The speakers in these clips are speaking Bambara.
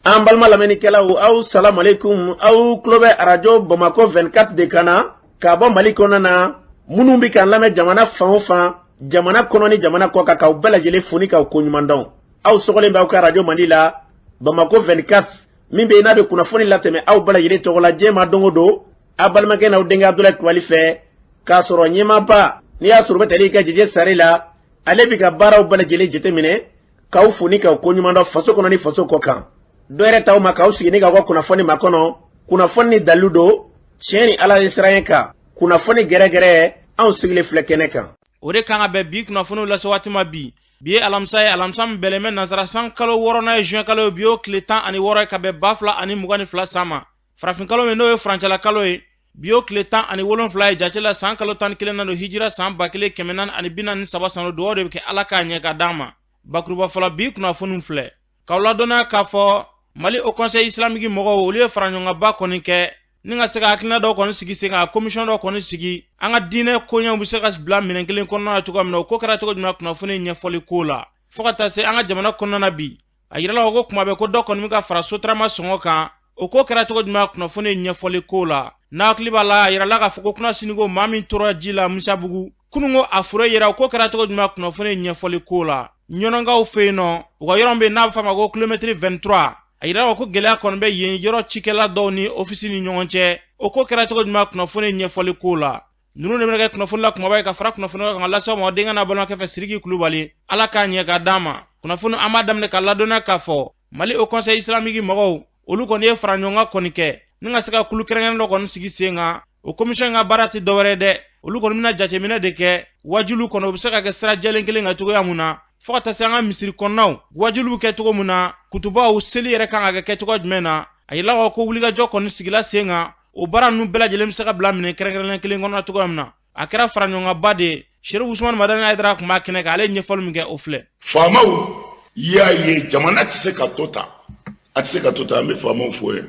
An balma lamɛnnikɛlaw aw salam aleikum aw tulo bɛ arajo Bamako 24 de kana ka bɔ Mali kɔnɔ na minnu bi kan lamɛn jamana fan o fan jamana kɔnɔ ni jamana kɔ kan k'aw bɛɛ lajɛlen foni k'aw koɲuman dɔn aw sɔgɔlen b'aw ka arajo Mali la Bamako 24 min bɛ n'a bɛ kunnafoni latɛmɛ aw bɛɛ lajɛlen tɔgɔ la diɲɛ ma don o don a balimakɛ n'aw denkɛ Abdulaye Kulibali fɛ k'a sɔrɔ ɲɛmaaba n'i y'a sɔrɔ bɛ tali ka jɛjɛ sari la ale bi ka baaraw bɛɛ lajɛlen jateminɛ k'aw foni k'aw koɲuman dɔn faso kɔnɔ ni faso kɔ kan dɔɛrɛ taw ma k'aw sigi ni k'aw ka kunnafoni ma kɔnɔ kunnafoni ni dalilu don tiɲɛ ni ala ye siran kan kunnafoni gɛrɛgɛrɛ anw sigilen filɛ kɛnɛ kan o de kan ka bɛn bi kunnafoniw lase waati ma bi ye alamisa ye alamisa min bɛlɛmɛ nansara san kalo 6nan ye juin kalo ye bi y'o tile 16 ye ka bɛn 2022 san ma farafin kalo min n'o ye furancɛla kalo ye bi y'o tile 17 ye jate la san kalo 11 na don hijira san 1443 san duwawu de bɛ kɛ ala k'a ɲɛ ka d'an ma bakuruba fɔlɔ bi kunnafoniw filɛ k'aw ladɔnniya k'a fɔ Mali au conseil islamique mɔgɔw olu ye faraɲɔgɔnba kɔni kɛ ni ka se ka hakilina dɔw kɔni sigi sen ka commission dɔw kɔni sigi an ka diinɛ koɲɛw bɛ se ka bila minɛn kelen kɔnɔna na cogoya min na o ko kɛra cogo jumɛn kunnafoni ɲɛfɔli ko la fo ka taa se an ka jamana kɔnɔna bi a yirala ko kuma bɛ ko dɔ kɔni bɛ ka fara sotarama sɔngɔ kan o ko kɛra cogo jumɛn kunnafoni ɲɛfɔli ko la n'a hakili b'a la a yirala k'a fɔ ko kunnasiniko maa min tora ji la Musabugu kununko a fure yira o ko kɛra cogo jumɛn kunnafoni ɲɛfɔli ko la ɲɔnɔnkaw fɛ yen nɔ u ka yɔrɔ bɛ n'a bɛ f'a ma ko kilomɛtiri 23 a yira ko gɛlɛya kɔni bɛ yen yɔrɔ cikɛla dɔw ni ofisi ni ɲɔgɔn cɛ o ko kɛra cogo jumɛn kunnafoni ɲɛfɔli ko la ninnu de bɛna kɛ kunnafoni la kumaba ye ka fara kunnafoni kan lase ma denkɛ n'a balimakɛ fɛ Sidiki Kulibali ala k'a ɲɛ ka d'a ma kunnafoni an b'a daminɛ ka ladɔnniya k'a fɔ Mali au conseil islamique mɔgɔw olu kɔni ye fara ɲɔgɔn kan kɔni kɛ ni ka se ka kulu kɛrɛnkɛrɛnnen dɔ kɔni sigi sen kan o commission ka baara tɛ dɔwɛrɛ dɛ olu kɔni bɛna jateminɛ de kɛ wajilu kɔnɔ u bɛ se ka kɛ sira jɛlen kelen kan cogoya mun na fo ka taa se an ka misiri kɔnɔnaw wajilu kɛ cogo mun na kutubaw seli yɛrɛ kan ka kɛ cogo jumɛn na a yirala ko wulikajɔ kɔni sigila sen kan o baara ninnu bɛɛ lajɛlen bɛ se ka bila minɛn kɛrɛnkɛrɛnnen kelen kɔnɔ cogoya min na a kɛra faraɲɔgɔnba de Sherifu Usumani Madani Hayidara tun b'a kɛnɛ kan ale ɲɛfɔli min kɛ o filɛ faamaw y'a ye jamana tɛ se ka to ta a tɛ se ka to ta an bɛ faamaw fɔ ye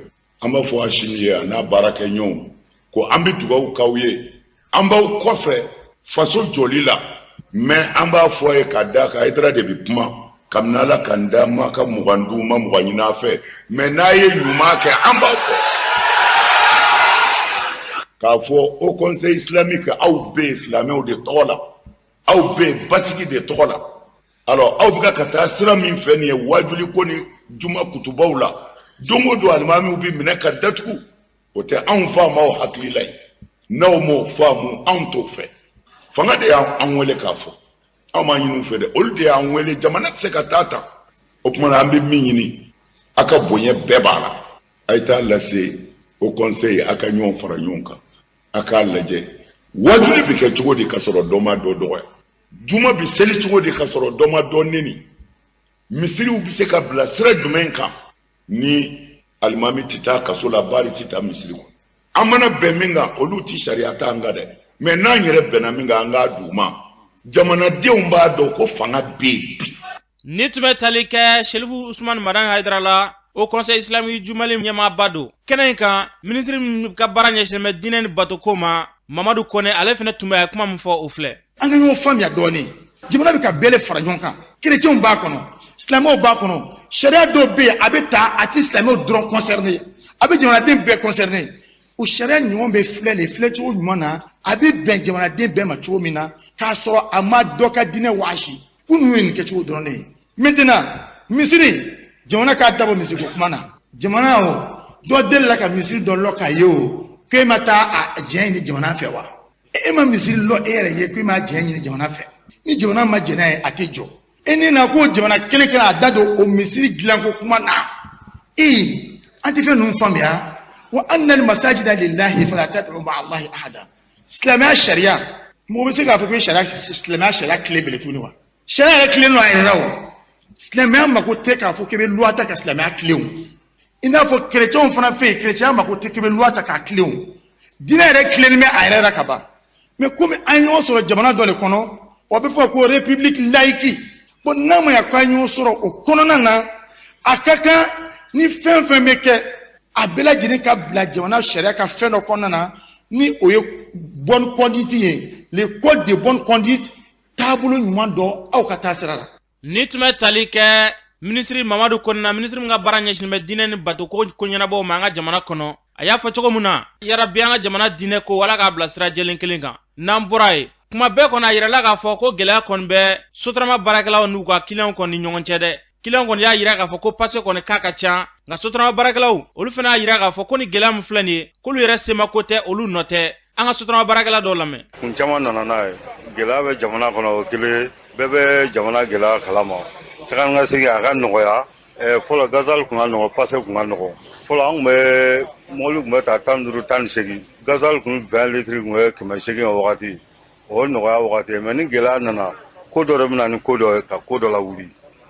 an b'a fɔ Hashimi ye a n'a baarakɛ ɲɔgɔnw ko an bɛ dugawu k'aw ye an b'aw kɔfɛ faso jɔli la mais an b'a fɔ ye ka da ka Hayidara de bɛ kuma kabini Ala kan da ma ka mugan d'u ma mugan ɲini a fɛ mais n'a ye ɲuman kɛ an b'a fɔ k'a fɔ au conseil islamique aw bɛ silamɛw de tɔgɔ la aw bɛ basigi de tɔgɔ la alors aw bɛ ka taa sira min fɛ nin ye wajuli ko ni juma kutubaw la don o don alimamiw bɛ minɛ ka datugu o tɛ anw faamaw hakili la ye n'aw m'o faamu anw t'o fɛ fanga de y'an wele k'a fɔ aw ma ɲini u fɛ dɛ olu de y'an wele jamana tɛ se ka taa ta o tuma na an bɛ min ɲini a ka bonya bɛɛ b'a la a ye taa lase au conseil a ka ɲɔgɔn fara ɲɔgɔn kan a k'a lajɛ wajuli bɛ kɛ cogo di ka sɔrɔ dɔ ma dɔ dɔgɔya juma bɛ seli cogo di ka sɔrɔ dɔ ma dɔ neni misiriw bɛ se ka bila sira jumɛn kan ni alimami tɛ taa kaso la baari tɛ taa misiri kɔnɔ an mana bɛn min kan olu tɛ sariya ta an kan dɛ mais n'an yɛrɛ bɛnna min kan an k'a d'u ma jamanadenw b'a dɔn ko fanga bɛ yen bi. ni tun bɛ tali kɛ Sherifu Usumani Madani Hayidara la au conseil islamique jumali ɲɛmaaba don kɛnɛ in kan ministre min ka baara ɲɛsinnen bɛ diinɛ ni batoko ma Mamadu Kone ale fana tun bɛ kuma min fɔ o filɛ an ka ɲɔgɔn faamuya dɔɔnin jamana bɛ ka bɛɛ fara ɲɔgɔn kan kerecɛnw b'a kɔnɔ silamɛw b'a kɔnɔ sariya dɔw bɛ yen a bɛ taa a tɛ silamɛw dɔrɔn concerné a bɛ jamanaden bɛɛ concerné o sariya ɲɔgɔn bɛ filɛ nin filɛ cogo ɲuman na a bɛ bɛn jamanaden bɛɛ ma cogo min na k'a sɔrɔ a ma dɔ ka diinɛ wɔsi kunun ye nin kɛcogo dɔrɔn de ye maintenant misiri jamana k'a dabɔ misiri ko kuma na jamana o dɔ delila ka misiri dɔ lɔ k'a ye o k'e ma taa a diɲɛ ɲini jamana fɛ wa e ma misiri lɔ e yɛrɛ ye k'e ma diɲɛ ɲini jamana fɛ ni jamana ma jɛn n'a ye a tɛ jɔ e ni na ko jamana kelen kelen a da don o misiri dilanko kuma na an tɛ fɛn ninnu faamuya wa anna al-masajida lillahi fala tad'u ma'a Allahi ahada silamɛya sariya mɔgɔ bɛ se k'a fɔ ko silamɛya sariya tile bele tuguni wa sariya yɛrɛ tilen don a yɛrɛ la o silamɛya mako tɛ k'a fɔ k'i bɛ loi ta ka silamɛya tilen o i n'a fɔ kerecɛnw fana fɛ yen kerecɛnya mako tɛ k'i bɛ loi ta k'a tilen o diinɛ yɛrɛ tilennen bɛ a yɛrɛ la ka ban mais komi an y'o sɔrɔ jamana dɔ de kɔnɔ o bɛ fɔ ko république laïque bon n'a ma ɲɛ k'an y'o sɔrɔ o kɔnɔna na a ka kan ni fɛn fɛn bɛ kɛ a bɛɛ lajɛlen ka bila jamana sariya ka fɛn dɔ kɔnɔna na ni o ye bonne conduite ye le code de bonne conduite taabolo ɲuman dɔ aw ka taa sira la ni tun bɛ tali kɛ ministre Mamadu Konna ministre nga bara ɲɛsinnen bɛ diinɛ ni bato ko ɲɛnabɔw ma an ka jamana kɔnɔ a y'a fɔ cogo min na yarabi an ka jamana diinɛ ko wala k'a bila sira jɛlen kelen kan n'an bɔra ye kuma bɛɛ kɔnɔ a yirala k'a fɔ ko gɛlɛya kɔni bɛ sotarama baarakɛlaw n'u ka client kɔni ni ɲɔgɔn cɛ dɛ client kɔni y'a yira k'a fɔ ko passe kɔni k'a ka ca nka sotarama baarakɛlaw olu fana y'a yira k'a fɔ ko ni gɛlɛya min filɛ nin ye k'olu yɛrɛ semako tɛ olu nɔ tɛ an ka sotarama baarakɛla dɔw lamɛn kun caman nana n'a ye gɛlɛya bɛ jamana kɔnɔ o kelen bɛɛ bɛ jamana gɛlɛya kalama taga ka segin a ka nɔgɔya fɔlɔ gazali kun ka nɔgɔ passe kun ka nɔgɔ fɔlɔ an kun bɛ mobili kun bɛ ta 15 18 gazali kun 20 litiri kun bɛ 800 o wagati o nɔgɔya wagati mɛ ni gɛlɛya nana ko dɔ de bɛna ni ko dɔ ye ka ko dɔ lawuli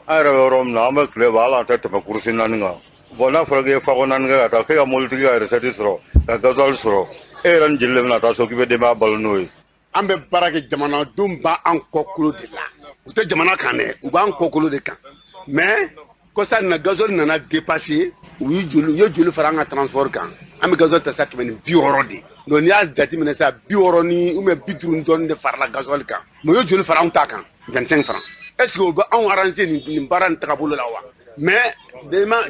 an yɛrɛ bɛ yɔrɔ min na an bɛ tile bɔ hali an tɛ tɛmɛ kurusi 4 kan bon n'a fɔra k'i ye fako 4 kɛ ka taa k'e ka mobilitigi ka recette sɔrɔ ka gazali sɔrɔ e yɛrɛ ni jeli de bɛna taa so k'i bɛ denbaya balo n'o ye an bɛ baara kɛ jamanadenw b'an kɔkolo de la u tɛ jamana kan dɛ u b'an kɔkolo de kan mais kosa na gazole nana dépasser u ye joli fara an ka transport kan an bɛ gazole ta sa 260 de donc n'i y'a jateminɛ sa 60 ni ou bien 50 dɔɔni de farala gazole kan mais u ye joli fara anw ta kan 25 francs est ce que o bɛ anw arranger nin baara nin tagabolo la wa mais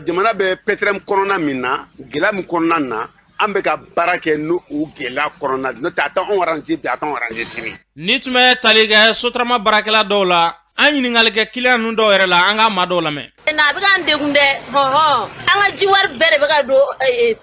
jamana bɛ pétrole kɔnɔna min na gɛlɛya min kɔnɔna na an bɛ ka baara kɛ n'o gɛlɛya kɔnɔna de n'o tɛ a t'anw arranger bi a t'anw arranger sini ni tun bɛ tali kɛ sotarama baarakɛla dɔw la an ɲininkali kɛ client ninnu dɔw yɛrɛ la an ka maa dɔw lamɛn na bɛ k'an degun dɛ an ka ji wari bɛɛ de bɛ ka don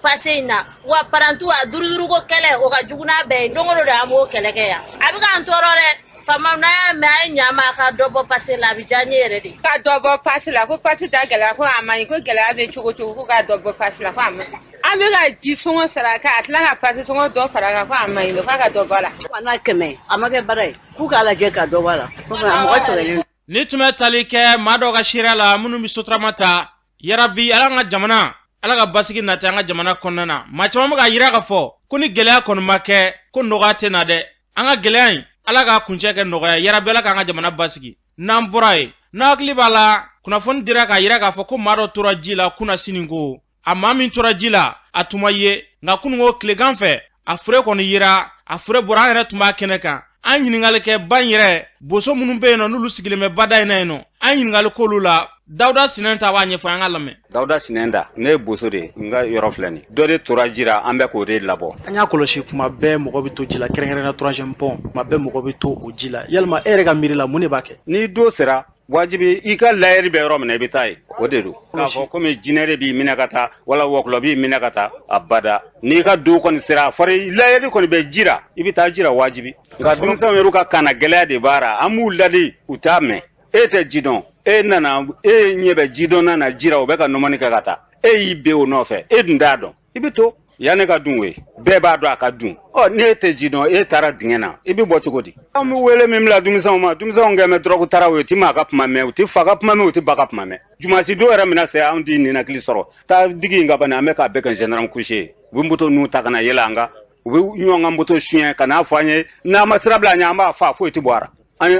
passe in na wa parantu a duruduru ko kɛlɛ o ka jugu n'a bɛɛ ye don o don an b'o kɛlɛ kɛ yan a bɛ k'an tɔɔrɔ dɛ faama n'a y'a mɛn a ye ɲama a ka dɔ bɔ passe la a bɛ diya n ye yɛrɛ de ka dɔ bɔ passe la ko passe ta gɛlɛya ko a man ɲi ko gɛlɛya bɛ cogo cogo ko ka dɔ bɔ passe la ko a man ɲi an bɛ ka ji sɔngɔ sara ka tila ka passe sɔngɔ dɔ fara kan ko a man ɲi k'a ka dɔ bɔ a la n'a kɛmɛ a ma kɛ baara ye k'u k'a lajɛ ka dɔ bɔ a la mɔgɔ tɛmɛnen ni tun bɛ tali kɛ maa dɔw ka seereya la minnu bɛ sotarama ta yarabi ala ka jamana ala ka basigi nati an ka jamana kɔnɔna na maa caman bɛ ka yira k'a fɔ ko ni gɛlɛya kɔni ma kɛ ko nɔgɔya tɛ na dɛ an ka gɛlɛya in ala k'a kuncɛ kɛ nɔgɔya yarabi ala k'an ka jamana basigi n'an bɔra ye n'a hakili b'a la kunnafoni dira k'a yira k'a fɔ ko maa dɔ tora ji la kunna sini ko a maa min tora ji la a tun ma ye nka kununko tilegan fɛ a fure kɔni yira a fure bɔra an yɛrɛ tun b'a kɛnɛ kan an ɲininkali kɛ ba in yɛrɛ boso minnu bɛ yen nɔ n'olu sigilen bɛ bada in na yen nɔ an ɲininkali k'olu la Dawuda Sinɛnta b'a ɲɛfɔ an ka lamɛn Dawuda Sinɛnta ne ye boso de n ka yɔrɔ filɛ nin dɔ de tora ji la an bɛ k'o de labɔ an y'a kɔlɔsi kuma bɛɛ mɔgɔ bɛ to ji la kɛrɛnkɛrɛnna 3e pont kuma bɛɛ mɔgɔ bɛ to o ji la yalima e yɛrɛ ka miiri la mun de b'a kɛ ni don sera wajibi i ka layɛri bɛ yɔrɔ min na i bɛ taa ye o de don k'a fɔ komi jinɛ de b'i minɛ ka taa wala wɔkulɔ b'i minɛ ka taa a bada n'i ka don kɔni sera a fɔra layɛri kɔni bɛ ji la i bɛ taa ji la wajibi nka denmisɛnw yɛrɛ ka kana gɛlɛya de b'a la an b'u ladi u t'a mɛn e tɛ ji dɔn e nana e ɲɛ bɛ ji dɔn na jira o bɛ ka nɔmɔni kɛ ka taa e y'i be o nɔfɛ e dun t'a dɔn i bɛ to yanni ka dun o ye bɛɛ b'a dɔn a ka dun n'e tɛ ji dɔn e taara dingɛ na i bɛ bɔ cogo di an bɛ wele min bila denmisɛnw ma denmisɛnw kɛmɛ dɔrɔgu taara o ye ti maa ka kuma mɛn u ti fa ka kuma mɛn u ti ba ka kuma mɛn jumasi don yɛrɛ mina se an ti ninakili sɔrɔ taa digi in ka bani an bɛ k'a bɛɛ kɛ gendarme couché ye u bɛ moto n'u ta ka na yɛlɛ an kan u bɛ ɲɔgɔn ka moto suɲɛ ka n'a fɔ an ye n'a ma sira bila an ɲɛ an b'a fa foyi ti bɔ a la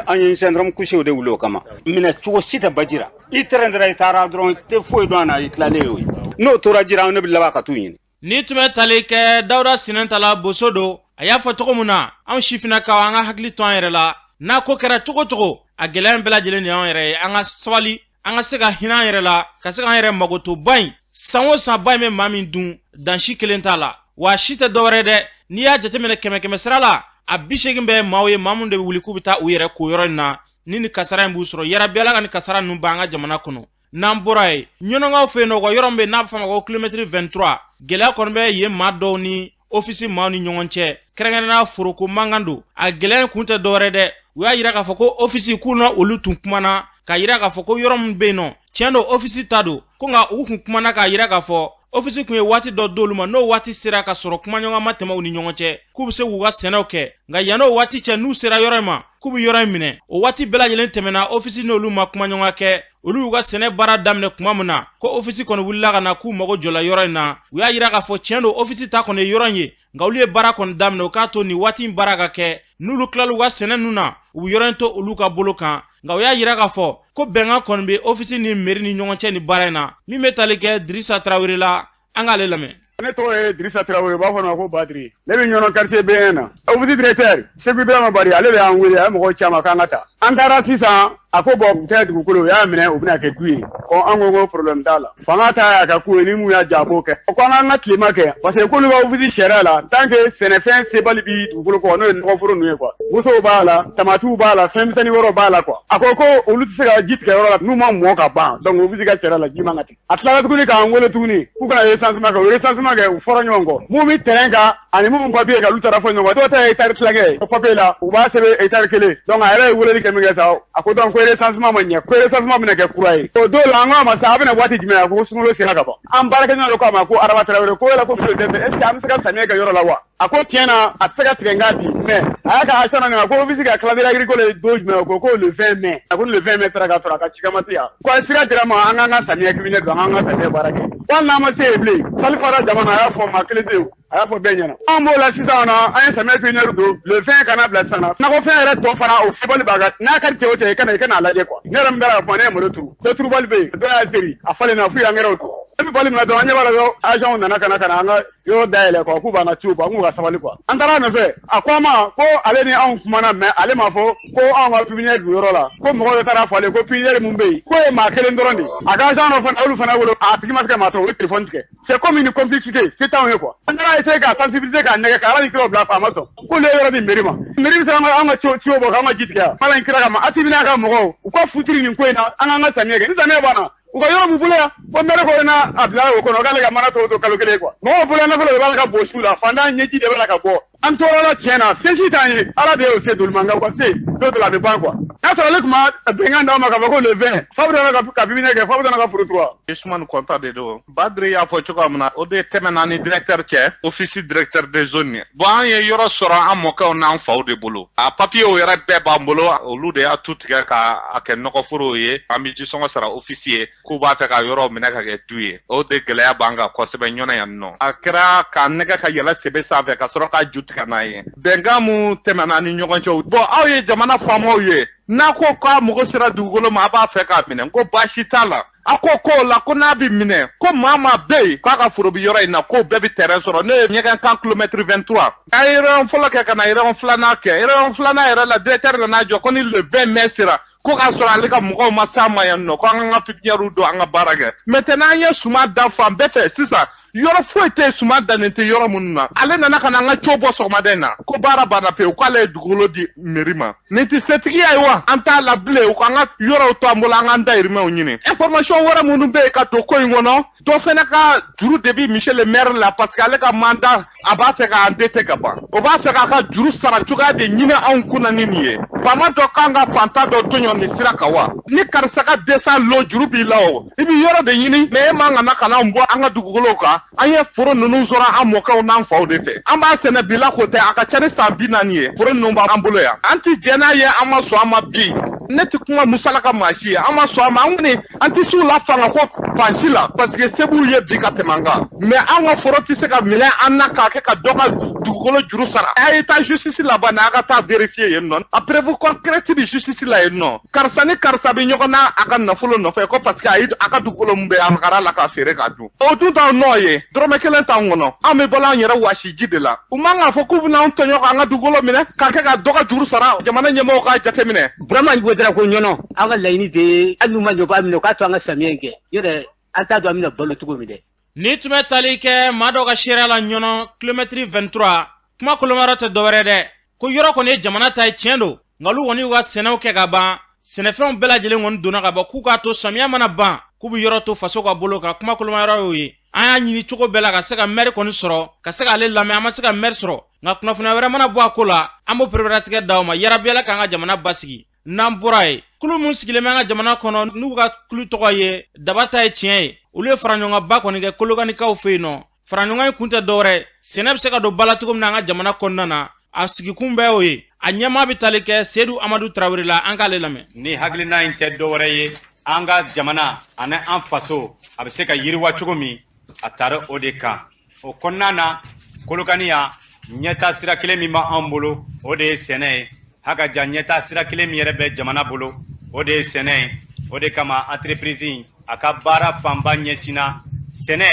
an ye gendarme couché de wuli o kama minɛ cogo si tɛ ba jira i tɛrɛndɛrɛ i taara dɔrɔn i tɛ foyi dɔn a na i tilalen o ye n'o tora jira an ne bɛ laban ka t'u ɲini ni tun bɛ tali kɛ Dawuda Sinɛnta la boso don a y'a fɔ cogo min na anw sifinnakaw an ka hakili to an yɛrɛ la n'a ko kɛra cogo cogo a gɛlɛya in bɛɛ lajɛlen de y'an yɛrɛ ye an ka sabali an ka se ka hinɛ an yɛrɛ la ka se k'an yɛrɛ mago to ba in san o san ba in bɛ maa min dun dan si kelen t'a la wa a si tɛ dɔwɛrɛ dɛ n'i y'a jateminɛ 100 sira la a 80 bɛ maaw ye maa minnu de bɛ wuli k'u bɛ taa u yɛrɛ ko yɔrɔ in na ni kasara in b'u sɔrɔ yarabi ala ka ni kasara ninnu ban an ka jamana kɔnɔ n'an bɔra ye ɲɔnɔnkaw fɛ yen nɔ u ka yɔrɔ min bɛ n'a bɛ fɔ a ma ko kilomɛtiri 23 gɛlɛya kɔni bɛ yen maa dɔw ni ofisi maaw ni ɲɔgɔn cɛ kɛrɛnkɛrɛnnenya foroko mankan don a gɛlɛya in kun tɛ dɔwɛrɛ dɛ u y'a yira k'a fɔ ko ofisi k'u na olu tun kumana k'a yira k'a fɔ ko yɔrɔ min bɛ yen nɔ tiɲɛ don ofisi ta don ko nka u kun kumana k'a yira k'a fɔ ofisi kun ye waati dɔ d'olu ma n'o waati sera ka sɔrɔ kumaɲɔgɔn ma tɛmɛ u ni ɲɔgɔn cɛ k'u bɛ se k'u ka sɛnɛw kɛ nka yan'o waati cɛ n'u sera yɔrɔ in ma k'u bɛ yɔrɔ in minɛ o waati bɛɛ lajɛlen tɛmɛna ofisi n'olu ma kumaɲɔgɔn kɛ olu y'u ka sɛnɛ baara daminɛ kuma min na ko ofisi kɔni wulila ka na k'u mago jɔla yɔrɔ in na u y'a yira k'a fɔ tiɲɛ don ofisi ta kɔni ye yɔrɔ in ye nka olu ye baara kɔni daminɛ u k'a to nin waati in baara ka kɛ n'olu tilala u ka sɛnɛ ninnu na u bɛ yɔrɔ in to olu ka bolo kan nka u y'a yira k'a fɔ ko bɛnkan kɔni bɛ ofisi ni mairie ni ɲɔgɔn cɛ ni baara in na min bɛ tali kɛ Dirisa Tarawele la an k'ale lamɛn. Ne tɔgɔ ye Dirisa Tarawele u b'a fɔ ne ma ko Badiri ne bɛ ɲɔnɔ quartier BN na office directeur Seku Ibrahima Bari ale bɛ y'an wele a ye mɔgɔw caman k'an ka taa an taara sisan a ko bɔn tɛ dugukolo o y'a minɛ o bɛna kɛ du ye ko an ko problème t'a la fanga ta y'a ka ko ye ni mun y'a jaa b'o kɛ ko an k'an ka tilema kɛ parce que k'olu b'aw visi sariya la tant que sɛnɛfɛn sebali bi dugukolo kɔ n'o ye nɔgɔforo ninnu ye quoi wosow b'a la tamatiw b'a la fɛn misɛnnin wɛrɛw b'a la quoi a ko olu tɛ se ka ji tigɛ yɔrɔ la n'u ma mɔ ka ban donc o visi ka sariya la ji man ka tigɛ a tilala tuguni k'an wele tuguni k'u kana recensement kɛ o recensement kɛ u fɔra ɲɔgɔn kɔ mun bi terrain kan ani mun papier kan olu taara fɔ ɲɔgɔn kɔ dɔw ta ye hectare tilankɛ o papier la u b'a sɛbɛn hectare 1 donc a yɛrɛ ye weleli kɛ min kɛ sa a ko donc ko recensement ma ɲɛ ko recensement bɛna kɛ kura ye o don la an ko a ma sa a bɛna waati jumɛn a ko sunkalo sera ka ban an baarakɛɲɔgɔn dɔ ko a ma ko Araba Tarawele ko yala ko monsieur le directeur est ce que an bɛ se ka samiya kɛ yɔrɔ la wa a ko tiɲɛ na a tɛ se ka tigɛ n k'a di mais a y'a ka assurance ɲininka ko office ka clavier agricole ye don jumɛn o ko le 20 mai a ko le 20 mai sera ka sɔrɔ a ka cikama tɛ yan ko a sira dira ma an k'an ka samiya cabinet don an k'an ka samiya baara kɛ wali n'an ma se yen bilen Salifara jamana a y'a fɔ maa kelen tɛ yen a y'a fɔ bɛɛ ɲɛna an b'o la sisan na an ye samiya cabinet don le 20 kana bila sisan na nakɔfɛn yɛrɛ tɔ fana o sebali b'a kan n'a ka di cɛ o cɛ i kana lajɛ quoi ne yɛrɛ min bɛ ka kuma ne ye malo turu dɔ turubali bɛ yen dɔ y'a seri a falen na f'u y'angɛrɛw to e bɛ bɔli min na dɔrɔn an ɲɛ b'a la dɔrɔn agents nana ka na an ka yɔrɔ dayɛlɛ quoi k'u b'an ka ciw bɔ an k'u ka sabali quoi an taara a nɔfɛ a ko an ma ko ale ni anw kumana mais ale m'a fɔ ko anw ka pipinière don yɔrɔ la ko mɔgɔw de taara fɔ ale ko pipinière mun bɛ yen ko ye maa kelen dɔrɔn de a ka agent dɔ fana olu fana wolo a tigi ma se ka maa tɔgɔ o ye téléphone tigɛ c'est comme une complicité c'est t'anw ye quoi an taara essayer ka sensibiliser k'a nɛgɛ ka ala ni kiraw bila fa a ma sɔn k'olu ye yɔrɔ di mairie ma mairie bɛ se an ka ciw bɔ k'an ka ji tigɛ yan ala ni kira kama a ti bɛna ka mɔgɔw u ka futiri nin ko in na an k'an ka samiya kɛ ni samiya banna u ka yɔrɔ b'u bolo yan ko maire ko na a bila o kɔnɔ k'ale ka mana tɔw to kalo kelen quoi mɔgɔw bolo nafolo de b'a la ka bɔ su la fantan ɲɛji de b'a la ka bɔ an tɔɔrɔ la tiɲɛ na se si t'an ye ala de y'o se dolu man kan ka se dɔw de la a bɛ ban quoi n'a sɔrɔ ale tun ma bɛnkan d'aw ma k'a fɔ ko le 20 fa bɛ dɔn ka pipiniyɛr kɛ fa bɛ dɔn ka foro tura Ismaël Konta de don Badri y'a fɔ cogoya min na o de tɛmɛna ni directeur cɛ office directeur des zones ye bon an ye yɔrɔ sɔrɔ an mɔkɛw n'an faw de bolo a papier o yɛrɛ bɛɛ b'an bolo olu de y'a tu tigɛ k'a kɛ nɔgɔforo ye an bɛ jisɔngɔ sara office ye k'u b'a fɛ ka yɔrɔ minɛ ka kɛ du ye o de gɛlɛya b'an kan kosɛbɛ ɲɔna yan nɔ a kɛra k'a nɛgɛ ka yɛlɛ sebe sanfɛ ka sɔrɔ ka ju tigɛ n'a ye bɛnkan mun tɛmɛna ni ɲɔgɔn cɛ bon aw ye jamana faamaw ye n'a ko k'a mago sera dugukolo ma a b'a fɛ k'a minɛ ko baasi t'a la a ko k'o la ko n'a bɛ minɛ ko maa maa bɛ yen k'a ka foro bi yɔrɔ in na k'o bɛɛ bɛ terrain sɔrɔ ne ye ɲɛgɛn kan kilomètre 23 a ye réunion fɔlɔ kɛ ka na réunion filanan kɛ réunion filanan yɛrɛ la directeur nana jɔ ko ni le 20 mai sera ko k'a sɔrɔ ale ka mɔgɔw ma s'a ma yan nɔ ko an ka pipiniɛriw don an ka baara kɛ maintenant an ye suman dan fan bɛɛ fɛ sisan yɔrɔ foyi tɛ suman dannen tɛ yɔrɔ minnu na ale nana ka na an ka cow bɔ sɔgɔmada in na ko baara banna pewu k'ale ye dugukolo di mairie ma nin tɛ setigiya ye wa an t'a la bilen u k'an ka yɔrɔw to an bolo an k'an dahirimɛw ɲini information wɛrɛ minnu bɛ yen ka don ko in kɔnɔ dɔ fana ka juru de bi monsieur le maire la parce que ale ka mandat a b'a fɛ k'an dete ka ban o b'a fɛ k'a ka juru sara cogoya de ɲini anw kunna ni nin ye faama dɔ kan ka fantan dɔ tɔɲɔ nin sira kan wa ni karisa ka dɛsɛ lo juru b'i la o i bɛ yɔrɔ de ɲini mais e man kana ka n'anw bɔ an ka dugukolow kan an ye foro ninnu sɔrɔ an mɔkɛw n'an faw de fɛ an b'a sɛnɛ bi la ko tɛ a ka ca ni san 40 ye foro ninnu b'an bolo yan an tɛ jɛn n'a ye an ma sɔn an ma bi ne tɛ kuma musala ka maa si ye an ma sɔn a ma an kɔni an tɛ s'u la fanga ko fansi la parce que se b'u ye bi ka tɛmɛ an kan mais an ka foro tɛ se ka minɛ an na k'a kɛ ka dɔ ka dugukolo juru sara a ye taa justice la ban a ka taa vérifier yen nɔ a preuve concrète bi justice la yen nɔ karisa ni karisa bɛ ɲɔgɔn na a ka nafolo nɔfɛ ko parce que a ye a ka dugukolo min bɛ a magara la k'a feere k'a dun o dun t'anw nɔ ye dɔrɔmɛ kelen t'anw kɔnɔ an bɛ balo an yɛrɛ wɔsi ji de la u man k'a fɔ k'u bɛna anw tɔɲɔ k'an ka dugukolo minɛ k'a kɛ ka dɔ ka juru sara jamana ɲɛmɔgɔw k'a jateminɛ vraiment ko dara ko ɲɔnɔ an ka laɲini de ye hali n'u ma ɲɔ k'a minɛ u k'a to an ka samiya in kɛ yɔrɔ an t'a dɔn an bɛna balo cogo min dɛ ni tun bɛ tali kɛ maa dɔ ka seereya la ɲɔnɔ kilomɛtiri 23 kuma kolomara tɛ dɔwɛrɛ dɛ ko yɔrɔ kɔni ye jamana ta ye tiɲɛ don nka olu kɔni y'u ka sɛnɛw kɛ ka ban sɛnɛfɛnw bɛɛ lajɛlen kɔni donna ka bɔ k'u k'a to samiya mana ban k'u bɛ yɔrɔ to faso ka bolo kan kuma kolomara y'o ye an y'a ɲini cogo bɛɛ la ka se ka maire kɔni sɔrɔ ka se k'ale lamɛn an ma se ka maire sɔrɔ nka kunnafoniya wɛrɛ mana bɔ a ko la an b'o pereperelatigɛ d'aw ma yarabi ala k'an ka jamana basigi n'an bɔra ye kulu mun sigilen bɛ an ka jamana kɔnɔ n'u ka kulu tɔgɔ ye daba ta ye tiɲɛ ye olu ye faraɲɔgɔnba kɔni kɛ kolokanikaw fɛ yen nɔ faraɲɔgɔn in kun tɛ dɔwɛrɛ sɛnɛ bɛ se ka don bala cogo min na an ka jamana kɔnɔna na a sigikun bɛɛ y'o ye a ɲɛmaa bɛ tali kɛ seyidu amadu tarawele la an k'ale lamɛn ni hakilina in tɛ dɔwɛrɛ ye an ka jamana ani an faso a bɛ se ka yiriwa cogo min a taara o de kan o kɔnɔna na kolokani yan ɲɛta sira kelen min b'an bolo o de ye sɛnɛ ye hakaja ɲɛta sira kelen min yɛrɛ bɛ jamana bolo o de ye sɛnɛ ye o de kama entreprise a ka baara fanba ɲɛsinna sɛnɛ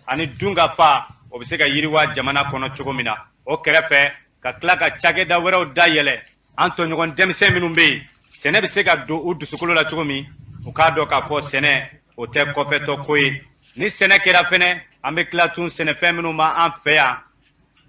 ani dunga fa o bɛ se ka yiriwa jamana kɔnɔ cogo min na o kɛrɛfɛ ka tila ka cakɛda wɛrɛw dayɛlɛ an tɔɲɔgɔn denmisɛn minnu bɛ yen sɛnɛ bɛ se ka don u dusukolo la cogo min u k'a dɔn k'a fɔ sɛnɛ o tɛ kɔfɛtɔ ko ye ni sɛnɛ kɛra fɛnɛ an bɛ tila tun sɛnɛfɛn minnu b'an fɛ yan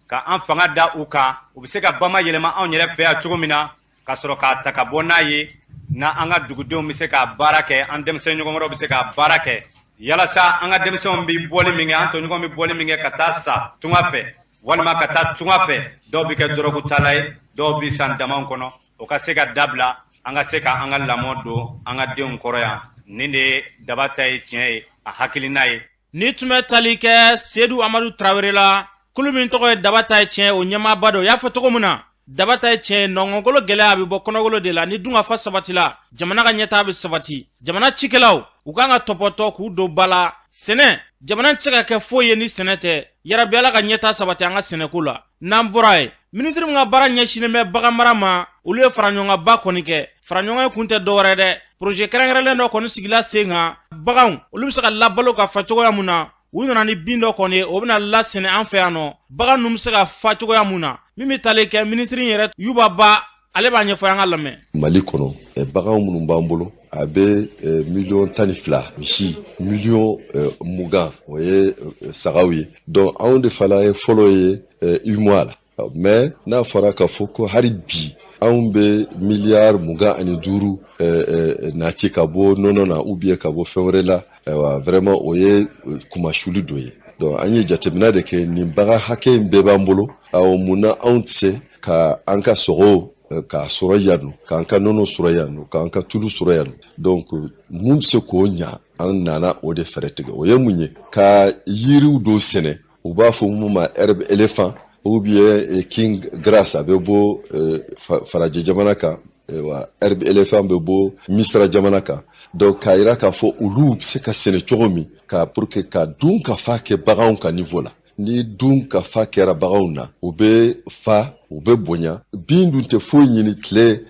ka an fanga da u kan u bɛ se ka bama yɛlɛma anw yɛrɛ fɛ yan cogo min na ka sɔrɔ k'a ta ka bɔ n'a ye na an ka dugudenw bɛ se ka baara kɛ an denmisɛn ɲɔgɔn wɛrɛw bɛ se ka baara kɛ yalasa an ka denmisɛnw bɛ bɔli min kɛ an tɔɲɔgɔn bɛ bɔli min kɛ ka taa sa tunga fɛ walima ka taa tunga fɛ dɔw bɛ kɛ dɔrɔgu tala ye dɔw bɛ san damaw kɔnɔ o ka se ka dabila an ka se ka an ka lamɔ don an ka denw kɔrɔ yan nin de ye daba ta ye tiɲɛ ye a hakilina ye ni tun bɛ tali kɛ Seydou Amadou Traoré la kulu min tɔgɔ ye daba ta ye tiɲɛ o ɲɛmaaba dɔ y'a fɔ cogo min na daba ta ye tiɲɛ nɔngɔnkolo gɛlɛya a bɛ bɔ kɔnɔgolo de la ni dun ka fa sabatila jamana ka ɲɛtaa bɛ sabati jamana cikɛlaw u kan ka tɔpɔtɔ k'u don ba la sɛnɛ jamana tɛ se ka kɛ foyi ye ni sɛnɛ tɛ yarabi Ala ka ɲɛtaa sabati an ka sɛnɛko la n'an bɔra ye ministre min ka baara ɲɛsinnen bɛ bagan mara ma olu ye faraɲɔgɔnba kɔni kɛ faraɲɔgɔn kun tɛ dɔwɛrɛ dɛ projet kɛrɛnkɛrɛnlen dɔ kɔni sigila sen kan baganw olu bɛ se ka labalo ka fa cogoya mun na u nana ni bin dɔ kɔni o bɛna lasɛnɛ an fɛ yan nɔ bagan ninnu bɛ se ka fa cogoya mun na min bɛ tali kɛ ministre yɛrɛ Yuba Ba ale b'a ɲɛfɔ an ka lamɛn Mali kɔnɔ bagan minnu b'an bolo a bɛ 1,12 misi 20,000 o ye sagaw ye donc anw de fana ye fɔlɔ ye UMOA la mais n'a fɔra k'a fɔ ko hali bi anw bɛ miliyari 25 nati ka bɔ nɔnɔ na ou bien ka bɔ fɛn wɛrɛ la vraiment o ye kumasuli dɔ ye donc an ye jateminɛ de kɛ nin bagan hakɛ in bɛɛ b'an bolo mun na anw tɛ se ka an ka sogow k'a sɔrɔ yan nɔ k'an ka nɔnɔ sɔrɔ yan nɔ k'an ka tulu sɔrɔ yan nɔ donc mun bɛ se k'o ɲa an nana o de fɛɛrɛ tigɛ o ye mun ye ka yiriw dɔw sɛnɛ u b'a fɔ mun ma herbe éléphant ou bien king grass a bɛ bɔ farajɛ jamana kan herbe éléphant bɛ bɔ misira jamana kan donc k'a yira k'a fɔ olu bɛ se ka sɛnɛ cogo min ka pour que ka dun ka fa kɛ baganw ka niveau la ni dun ka fa kɛra baganw na u bɛ fa u bɛ bonya bin dun tɛ foyi ɲini tile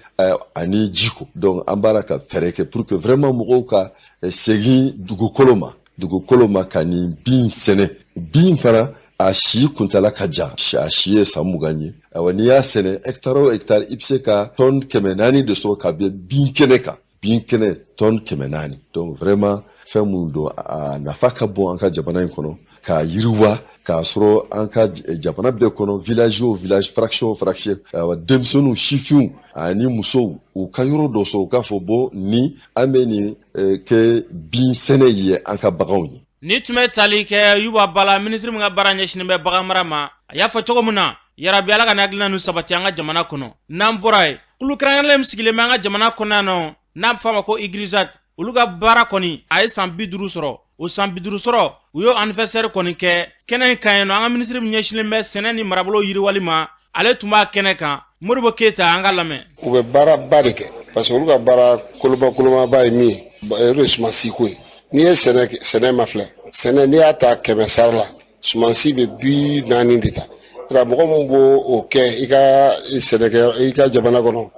ani jiko donc an b'ala ka fɛɛrɛ kɛ pour que vraiment mɔgɔw ka segin dugukolo ma ka nin bin sɛnɛ bin fana a si kuntala ka jan a si ye san 20 ye awa n'i y'a sɛnɛ hectare o hectare i bɛ se ka tonne 400 de sɔrɔ ka bɛn bin kɛnɛ kan bin kɛnɛ tonne 400 donc vraiment fɛn mun don a nafa ka bon an ka jamana in kɔnɔ k'a yiriwa k'a sɔrɔ an ka jamana bɛɛ kɔnɔ village o village fraction o fraction denmisɛnninw sifinw ani musow u ka yɔrɔ dɔ sɔrɔ u k'a fɔ bon ni an bɛ nin kɛ bin sɛnɛ ye an ka baganw ye ni tun bɛ tali kɛ Yuba Ba la ministre min ka baara ɲɛsinnen bɛ bagan mara ma a y'a fɔ cogo min na yarabi Ala ka hakilina ninnu sabati an ka jamana kɔnɔ n'an bɔra ye kulu kɛrɛnkɛrɛnlen min sigilen bɛ an ka jamana kɔnɔ yan nɔ n'a bɛ f'a ma ko Igrizat olu ka baara kɔni a ye san 50 sɔrɔ o san 50 sɔrɔ u y'o anniversaire kɔni kɛ kɛnɛ in kan yen nɔ an ka ministre min ɲɛsinnen bɛ sɛnɛ ni marabolo yiriwali ma ale tun b'a kɛnɛ kan Modibo Keyita an ka lamɛn u bɛ baaraba de kɛ parce que olu ka baara kolomaba ye min ye o ye sumansiko ye n'i ye sɛnɛ ma filɛ sɛnɛ n'i y'a ta 100 sara la sumansi bɛ 40 de ta mɔgɔ min b'o kɛ i ka jamana kɔnɔ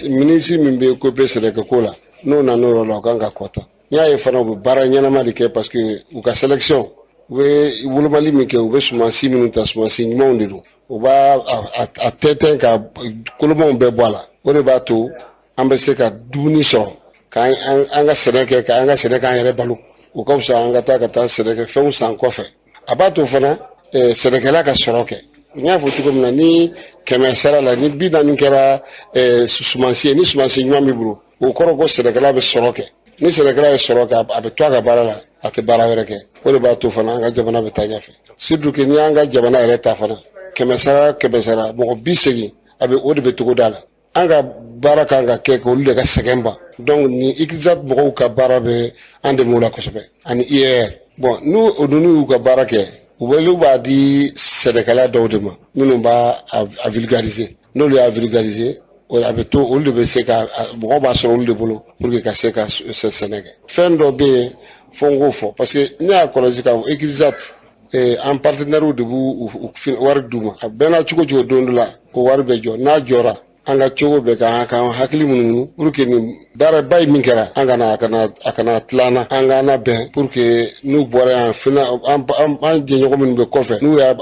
ministre min bɛ cope sɛnɛkɛko la n'o na n'o yɔrɔ la o kan ka kɔta n y'a ye fana u bɛ baara ɲɛnama de kɛ parce que u ka sélection u bɛ wolomali min kɛ u bɛ sumansi minnu ta sumansi ɲumanw de don u b'a a tɛntɛn ka kolomanw bɛɛ bɔ a la o de b'a to an bɛ se ka dumuni sɔrɔ k'an ka sɛnɛ kɛ k'an ka sɛnɛ k'an yɛrɛ balo o ka fisa an ka taa sɛnɛkɛfɛnw san kɔfɛ a b'a to fana sɛnɛkɛla ka sɔrɔ kɛ n y'a fɔ cogo min na ni 100 sara la ni 40 kɛra sumansi ye ni sumansi ɲuman b'i bolo o kɔrɔ ko sɛnɛkɛla bɛ sɔrɔ kɛ ni sɛnɛkɛla ye sɔrɔ kɛ a bɛ to a ka baara la a tɛ baara wɛrɛ kɛ o de b'a to fana an ka jamana bɛ taa ɲɛfɛ surtout que ni an ka jamana yɛrɛ ta fana 100 sara mɔgɔ 80 a bɛ o de bɛ togo da la an ka baara kan ka kɛ k'olu de ka sɛgɛn ban donc ni Igrizat mɔgɔw ka baara bɛ an dɛmɛ o la kosɛbɛ ani IER bon n'u o dun y'u ka baara kɛ u b'a di sɛnɛkɛla dɔw de ma minnu b'a a vulgariser n'olu y'a vulgariser a bɛ to olu de bɛ se ka mɔgɔ b'a sɔrɔ olu de bolo pour que ka se ka sɛnɛ kɛ fɛn dɔ bɛ yen fo n k'o fɔ parce que ne y'a kɔlɔsi k'a fɔ Igrizat an partenaires de b'u wari d'u ma a bɛɛ n'a cogo don dɔ la o wari bɛ jɔ n'a jɔra an ka cogo bɛɛ k'an hakili munumunu pour que nin baaraba ye min kɛra an kana tilana an kana bɛn pour que n'u bɔra yan fina an jɛɲɔgɔn minnu bɛ kɔfɛ n'u y'a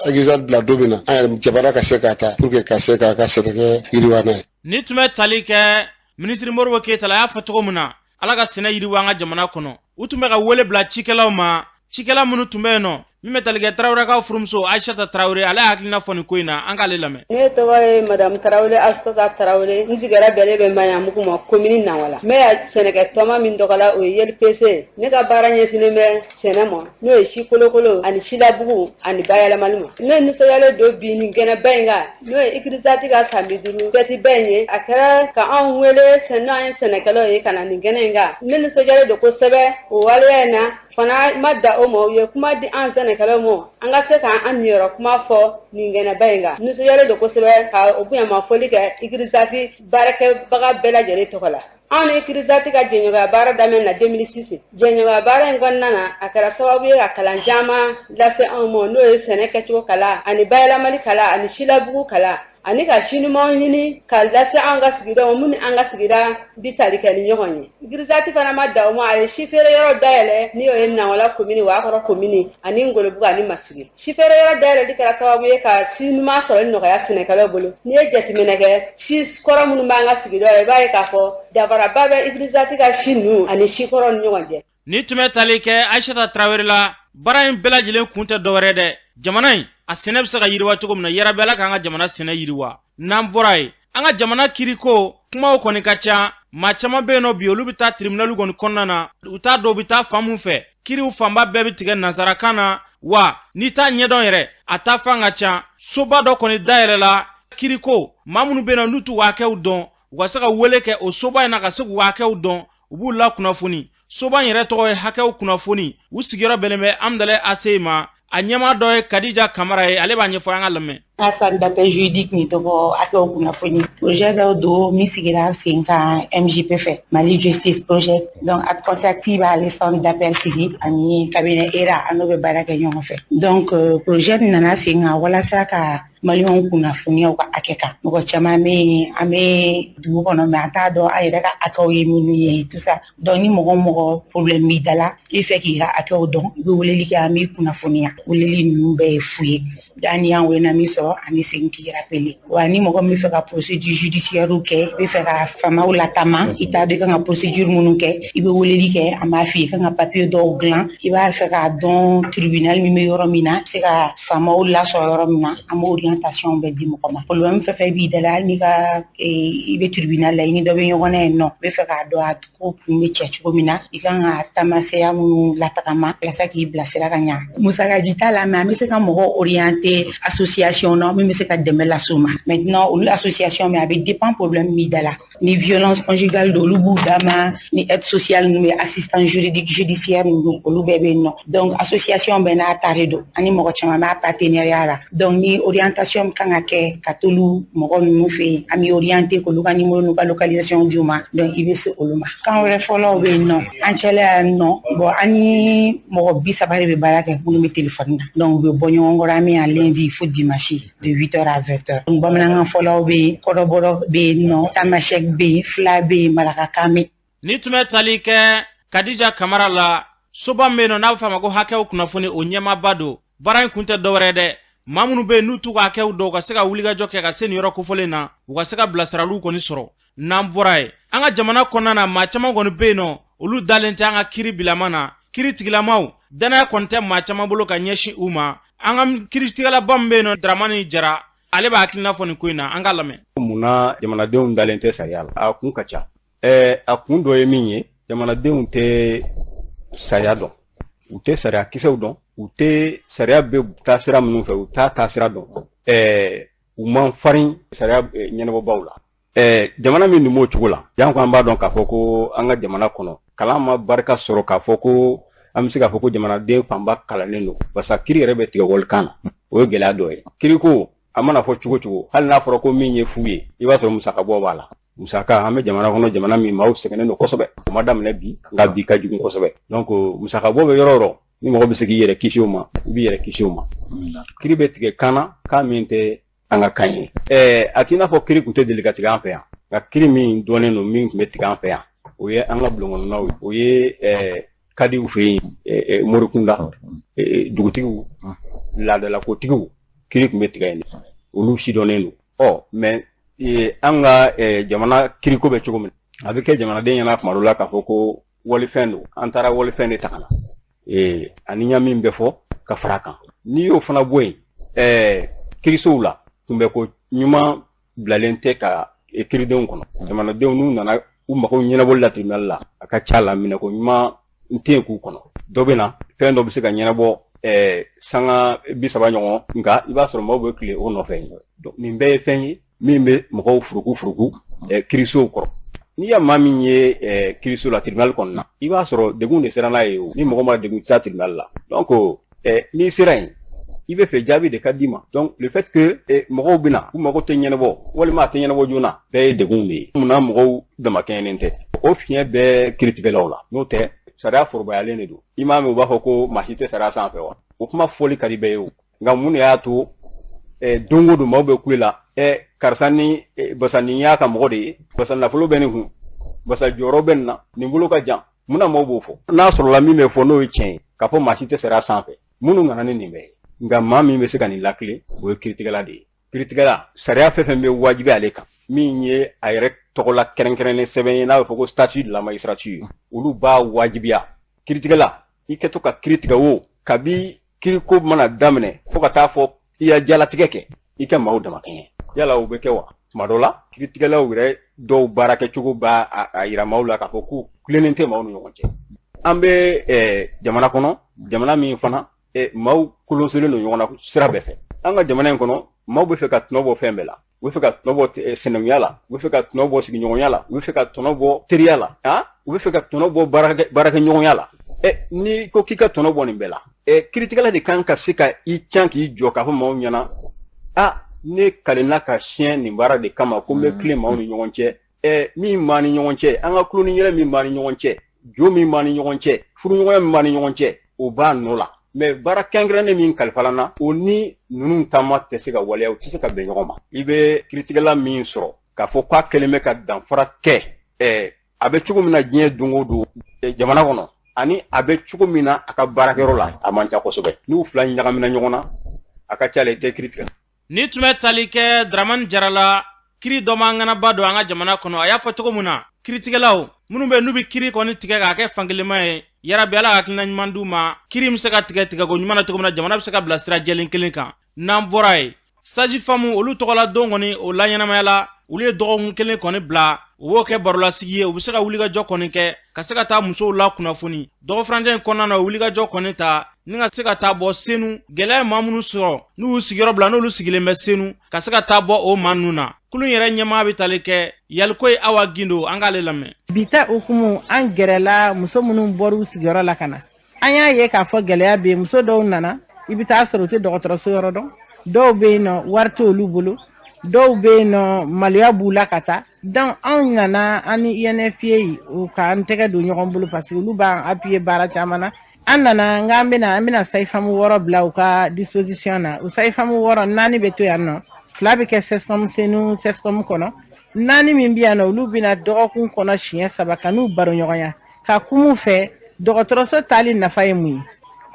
Igrizat bila don min na an yɛrɛ jamana ka se k'a ta pour que ka se k'a ka sɛnɛkɛ yiriwa n'a ye ni tun bɛ tali kɛ Ministre Modibo Keita la y'a fɔ cogo min na Ala ka sɛnɛ yiriwa an ka jamana kɔnɔ u tun bɛ ka wele bila cikɛlaw ma cikɛla minnu tun bɛ yen nɔ min bɛ talikɛ Tarawele ka furumuso Aïssata Tarawele ale hakilina fɔ nin ko in na an k'ale lamɛn. Ne tɔgɔ ye Madame Tarawele Aïssata Tarawele n sigiyɔrɔ bɛnnen bɛ Maɲamugu ma commune Nawala n bɛ sɛnɛkɛ tɔma min dɔgɔla o ye YLPC ne ka baara ɲɛsinnen bɛ sɛnɛ ma n'o ye si kolokolo ani si labugu ani bayɛlɛmali ma ne nisɔndiyalen don bi nin kɛnɛba in kan n'o ye Ikirisati ka san 50 fɛtiba in ye a kɛra ka anw wele n'an ye sɛnɛkɛlaw ye ka na nin kɛnɛ in kan ne nisɔndiyalen don kosɛbɛ o waleya in na fana ma da o ma u ye kuma di an sɛnɛkɛlaw ma an ka se k'an niyɔrɔ kuma fɔ nin kɛnɛba in kan nisɔndiyalen don kosɛbɛ ka o bonyamafoli kɛ Ikirisati baarakɛbaga bɛɛ lajɛlen tɔgɔ la an ni Ikirisati ka jɛɲɔgɔnya baara daminɛ na 2006 jɛɲɔgɔnya baara in kɔnɔna na a kɛra sababu ye ka kalan caman lase anw ma n'o ye sɛnɛ kɛcogo kalan ani bayɛlɛmali kalan ani silabugu kalan ani ka si ɲumanw ɲini ka lase an ka sigidaw mun ni an ka sigida bi tali kɛ ni ɲɔgɔn ye Ikirisati fana ma da o ma a ye si feere yɔrɔ dayɛlɛ ni o ye Nawala commune Wakɔrɔ commune ani Ngolobugu ani Masigi si feere yɔrɔ dayɛlɛli kɛra sababu ye ka si ɲuman sɔrɔli nɔgɔya sɛnɛkɛlaw bolo n'i ye jateminɛ kɛ si kɔrɔ minnu b'an ka sigidaw i b'a ye k'a fɔ dafaraba bɛ Ikirisati ka si ninnu ani si kɔrɔ ni ɲɔgɔn cɛ. Ni tun bɛ tali kɛ Aïssata Tarawele la baara in bɛɛ lajɛlen kun tɛ dɔwɛrɛ dɛ jamana in a sɛnɛ bɛ se ka yiriwa cogo min na yarabi Ala k'an ka jamana sɛnɛ yiriwa n'an bɔra ye an ka jamana kiriko kumaw kɔni ka ca maa caman bɛ yen nɔ bi olu bɛ taa tribunal kɔni kɔnɔna na u t'a dɔn u bɛ taa fan mun fɛ kiriw fanba bɛɛ bɛ tigɛ nansarakan na wa n'i t'a ɲɛdɔn yɛrɛ a taa fan ka ca soba dɔ kɔni dayɛlɛ la kiriko maa minnu bɛ yen nɔ n'u t'u hakɛw dɔn u ka se ka wele kɛ o soba in na ka se k'u hakɛw dɔn u b'u la kunnafoni soba in yɛrɛ tɔgɔ ye hakɛw kunnafoni u sigiyɔrɔ bɛnnen bɛ Amdalaye ACI ma a ɲɛmaa dɔ ye Kadija Kamara ye ale b'a ɲɛfɔ an ka lamɛn. Un centre d'appel juridique ni tɔgɔ Hakɛw kunnafoni projet dɔw don min sigira sen kan MJP fɛ Mali Justice Project donc a contacti b'ale centre d'appel sigi ani cabinet ERA an n'o bɛ baara kɛ ɲɔgɔn fɛ donc projet nana sen kan walasa ka Maliyɛnw kunnafoniyaw ka hakɛ kan mɔgɔ caman bɛ yen an bɛ dugu kɔnɔ mais an t'a dɔn an yɛrɛ ka hakɛw ye minnu ye tout ça donc ni mɔgɔ problème b'i da la i fɛ k'i ka hakɛw dɔn i bɛ weleli kɛ an b'i kunnafoniya weleli ninnu bɛɛ ye fu ye yani y'an wele na min sɔrɔ an bɛ segin k'i rappelé wa ni mɔgɔ min bɛ fɛ ka procédure judiciaire kɛ i bɛ fɛ ka famaw latama i t'a dɔn i kan ka procédure minnu kɛ i bɛ weleli kɛ an b'a f'i ye i kan ka papier dɔw dilan i b'a fɛ k'a dɔn tribunal min bɛ yɔrɔ min na i bɛ se ka famaw lasɔrɔ yɔrɔ min na an b'o orientation bɛɛ di mɔgɔ ma problème fɛn fɛn b'i da la hali n'i ka i bɛ tribunal la i ni dɔ bɛ ɲɔgɔn na yen nɔ i bɛ fɛ k'a dɔn a ko kun bɛ cɛ cogo min na i kan ka taamasiyɛn minnu latagama walasa k'i bilasira ka ɲa musakaji t'a la mais an bɛ se ka mɔgɔ orienter association na min bɛ se ka dɛmɛ las'u ma maintenant olu association mais a bɛ dépend problème min da la ni violence conjugale don olu b'u dama ni aide sociale ninnu bɛ assistant juridique judiciaire ninnu olu bɛɛ bɛ yen nɔ donc association bɛɛ n'a ta de don ani mɔgɔ caman b'a partenariat la donc ni orientation kan ka kɛ ka t'olu mɔgɔ ninnu fɛ yen an bɛ orienter k'olu ka numéro n'u ka localisation d'u ma donc i bɛ se olu ma kan wɛrɛ fɔlɔw bɛ yen nɔ an cɛla yan nɔ bon an ni mɔgɔ 30 de bɛ baara kɛ minnu bɛ téléphone na donc u bɛ bɔ ɲɔgɔn kɔrɔ an bɛ yan lundi fo dimanche de 8h à 20h donc bamanankan fɔlɔw bɛ yen kɔrɔbɔrɔ bɛ yen nɔ tamasɛk bɛ yen fila bɛ yen marakakan bɛ ni tun bɛ tali kɛ Kadija Kamara la soba min bɛ yen nɔ n'a bɛ f'a ma ko hakɛw kunnafoni o ɲɛmaaba don baara in kun tɛ dɔwɛrɛ dɛ maa minnu bɛ yen n'u t'u ka hakɛw dɔn u ka se ka wulikajɔ kɛ ka se nin yɔrɔ kofɔlen na u ka se ka bilasiraliw kɔni sɔrɔ n'an bɔra ye an ka jamana kɔnɔna na maa caman kɔni bɛ yen nɔ olu dalen tɛ an ka kiri bilama na kiri tigilamaw danaya kɔni tɛ maa caman bolo ka ɲɛsin u ma an ka kiritigɛlaba min bɛ yen nɔ Dramani Jara ale b'a hakilina fɔ nin ko in na an ka lamɛn. Munna jamanadenw dalen tɛ sariya la a kun ka ca a kun dɔ ye min ye jamanadenw tɛ sariya dɔn u tɛ sariya kisɛw dɔn u tɛ sariya bɛ taa sira minnu fɛ u t'a taa sira dɔn u man farin sariya ɲɛnabɔbaw la jamana min dun b'o cogo la yan ko an b'a dɔn k'a fɔ ko an ka jamana kɔnɔ kalan ma barika sɔrɔ k'a fɔ ko an bɛ se k'a fɔ ko jamanaden fanba kalannen don barisa kiri yɛrɛ bɛ tigɛ walikan na o ye gɛlɛya dɔ ye kiri ko a mana fɔ cogo cogo hali n'a fɔra ko min ye fu ye i b'a sɔrɔ musaka bɔ b'a la musaka an bɛ jamana kɔnɔ jamana min maaw sɛgɛnnen don kosɛbɛ o ma daminɛ bi nka bi ka jugu kosɛbɛ donc musaka bɔ bɛ yɔrɔ o yɔrɔ ni mɔgɔ bɛ se k'i yɛrɛ kisi o ma i b'i yɛrɛ kisi o ma kiri bɛ tigɛ kan na kan min tɛ an ka kan ye a t'i n'a fɔ kiri tun tɛ deli ka tigɛ an fɛ yan nka kiri min dɔnnen don min tun bɛ tigɛ an fɛ yan o ye an ka bulon kɔnɔnaw ye o ye kadiw fɛ yen morikunda dugutigiw laadalakotigiw kiri tun bɛ tigɛ yen olu si dɔnnen don mais an ka jamana kiriko bɛ cogo min a bɛ kɛ jamanaden ɲɛna kuma dɔ la k'a fɔ ko walifɛn don an taara walifɛn de ta ka na ani ɲa min bɛ fɔ ka fara kan n'i y'o fana bɔ yen kirisow la kunbɛ ko ɲuman bilalen tɛ ka kiridenw kɔnɔ jamanadenw n'u nana u mago ɲɛnabɔli la tribunal la a ka ca la minɛ ko ɲuman n tɛ k'u kɔnɔ dɔ bɛ na fɛn dɔ bɛ se ka ɲɛnabɔ sanga 30 ɲɔgɔn nka i b'a sɔrɔ maaw bɛ tile o nɔfɛ donc nin bɛɛ ye fɛn ye min bɛ mɔgɔw furuku kirisow kɔrɔ n'i ya maa min ye kiriso la tribunal kɔnɔ na i b'a sɔrɔ degun de sera n'a ye o ni mɔgɔ ma degun tɛ tribunal la donc n'i sera yen i bɛ fɛ jaabi de ka d'i ma donc le fait que mɔgɔw bɛna u mago tɛ ɲɛnabɔ walima a tɛ ɲɛnabɔ joona bɛɛ ye degun de ye munna mɔgɔw damakɛɲɛnen tɛ o fiɲɛ bɛɛ kiritigɛlaw la n'o tɛ sariya forobayalen de don i m'a mɛn u b'a fɔ ko maa si tɛ sariya sanfɛ wa o kuma fɔli ka di bɛɛ ye o nka mun de y'a to don o don maaw bɛ kule la karisa ni basa nin y'a ka mɔgɔ de ye basa nafolo bɛ nin kun basa jɔyɔrɔ bɛ nin na nin bolo ka jan munna maaw b'o fɔ n'a sɔrɔla min bɛ fɔ n'o ye tiɲɛ ye k'a fɔ maa si tɛ sariya sanfɛ minnu nana ni nin bɛɛ ye nka maa min bɛ se ka nin lakile o ye kiritigɛla de ye kiritigɛla sariya fɛn fɛn bɛ wajibi ale kan min ye a yɛrɛ tɔgɔla kɛrɛnkɛrɛnnen sɛbɛn ye n'a bɛ fɔ ko statut de la magistrature olu b'a wajibiya kiritigɛla i kɛ to ka kiritigɛ o kabi kiriko mana daminɛ fo ka taa fɔ i ya jalatigɛ kɛ i ka maaw damakɛɲɛ yala o bɛ kɛ wa tuma dɔ la kiritigɛlaw yɛrɛ dɔw baara kɛcogo b'a a yira maaw la k'a fɔ ko tilennen tɛ maaw ni ɲɔgɔn cɛ an bɛ jamana kɔnɔ jamana min fana maaw kolonselen don ɲɔgɔn na sira bɛɛ fɛ an ka jamana in kɔnɔ maaw bɛ fɛ ka tɔnɔ bɔ fɛn bɛɛ la u bɛ fɛ ka tɔnɔ bɔ sinankunya la u bɛ fɛ ka tɔnɔ bɔ sigiɲɔgɔnya la u bɛ fɛ ka tɔnɔ bɔ teriya la u bɛ fɛ ka tɔnɔ bɔ baarakɛɲɔgɔnya la n'i ko k'i ka tɔnɔ bɔ nin bɛɛ la kiritigɛla de kan ka se ka i can k'i jɔ k'a fɔ maaw ɲɛna ne kalenna ka siɲɛ nin baara de kama ko n bɛ tilen maaw ni ɲɔgɔn cɛ min b'a ni ɲɔgɔn cɛ an ka kulo ni yɛlɛ min b'a ni ɲɔgɔn cɛ jo min b'a ni ɲɔgɔn cɛ furuɲɔgɔnya min b'a ni ɲɔgɔn cɛ o b'a nɔ la mais baara kɛrɛnkɛrɛnnen min kalifala na o ni ninnu taama tɛ se ka waleya u tɛ se ka bɛn ɲɔgɔn ma i bɛ kiritigɛla min sɔrɔ k'a fɔ k'a kɛlen bɛ ka danfara kɛ a bɛ cogo min na diɲɛ don o don jamana kɔnɔ ani a bɛ cogo min na a ka baarakɛyɔrɔ la a man ca kosɛbɛ n'u fila ɲagamina ɲɔgɔn na a ka ca la i tɛ kiritigɛ ni tun bɛ tali kɛ Dramani Jarala kiri dɔ man ŋanaba don an ka jamana kɔnɔ a y'a fɔ cogo min na kiritigɛlaw minnu bɛ n'u bɛ kiri kɔni tigɛ k'a kɛ fankelema ye yarabi ala ka hakilina ɲuman d'u ma kiri bɛ se ka tigɛ ko ɲuman na cogo min na jamana bɛ se ka bila sira jɛlen kelen kan n'an bɔra ye saji famu olu tɔgɔla don kɔni o la ɲɛnamaya la olu ye dɔgɔkun kelen kɔni bila u b'o kɛ barolasigi ye u bɛ se ka wulikajɔ kɔni kɛ ka se ka taa musow la kunnafoni dɔgɔfurancɛ in kɔnɔna na o wulikajɔ kɔni ta ni ka se ka taa bɔ Senu gɛlɛya ye maa minnu sɔrɔ n'u y'u sigiyɔrɔ bila n'olu sigilen bɛ Senu ka se ka taa bɔ o maa ninnu na kulun yɛrɛ ɲɛmaa bɛ tali kɛ Yalikoyi Awa Gindo an k'ale lamɛn. Bita hukumu an gɛrɛla muso minnu bɔr'u sigiyɔrɔ la ka na an y'a ye k'a fɔ gɛlɛya bɛ muso dɔw nana i bɛ taa sɔrɔ u tɛ dɔgɔtɔrɔso yɔrɔ dɔn dɔw bɛ yen nɔ wari t'olu bolo dɔw bɛ yen nɔ maloya b'u la ka taa donc anw nana an ni INFPA u k'an tɛgɛ don ɲɔgɔn bolo parce que olu b'an appuyer baara caman na an nana n k'an bɛna sayifamu 6 bila u ka disposition na o sayifamu 6 4 bɛ to yan nɔ 2 bɛ kɛ CESCOM Senu CESCOM kɔnɔ 4 min bɛ yan nɔ olu bɛna dɔgɔkun kɔnɔ siɲɛ 3 ka n'u baro ɲɔgɔnya ka kumu fɛ dɔgɔtɔrɔso tali nafa ye mun ye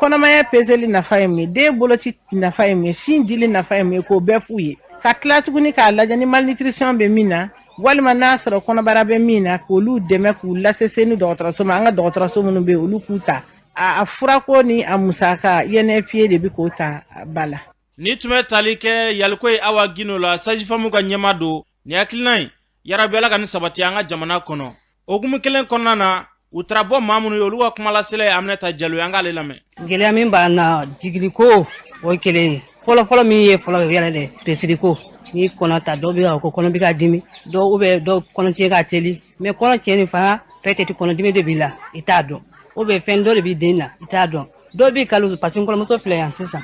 kɔnɔmaya peseli nafa ye mun ye den boloci nafa ye mun ye sin dili nafa ye mun ye k'o bɛɛ f'u ye ka tila tuguni k'a lajɛ ni malnutrition bɛ min na walima n'a sɔrɔ kɔnɔbara bɛ min na k'olu dɛmɛ k'u lase Senu dɔgɔtɔrɔso ma an ka dɔgɔtɔrɔso minnu bɛ yen olu k'u ta a furako ni a musaka INFPA de bɛ k'o ta ba la. ni tun bɛ tali kɛ Yalikoyi Awa Gindo la sajifamu ka ɲɛma don ni hakilina in yarabi ala ka ni sabati an ka jamana kɔnɔ okumu kelen kɔnɔna na u taara bɔ maa minnu ye olu ka kumalasela ye Aminata Jalo ye an k'ale lamɛn. gɛlɛya min b'an na jigiliko o ye kelen ye fɔlɔfɔlɔ min ye fɔlɔ yɛrɛ dɛ pesiriko ni kɔnɔ ta dɔw bɛ ka ko kɔnɔ bɛ ka dimi dɔw kɔnɔ tiɲɛ ka teli mais kɔnɔ tiɲɛ nin fana peut-être kɔnɔdimi de b'i la i t'a dɔn o bɛ fɛn dɔ de b'i den na i t'a dɔn dɔw b'i kalo parce que kɔrɔmuso filɛ yan sisan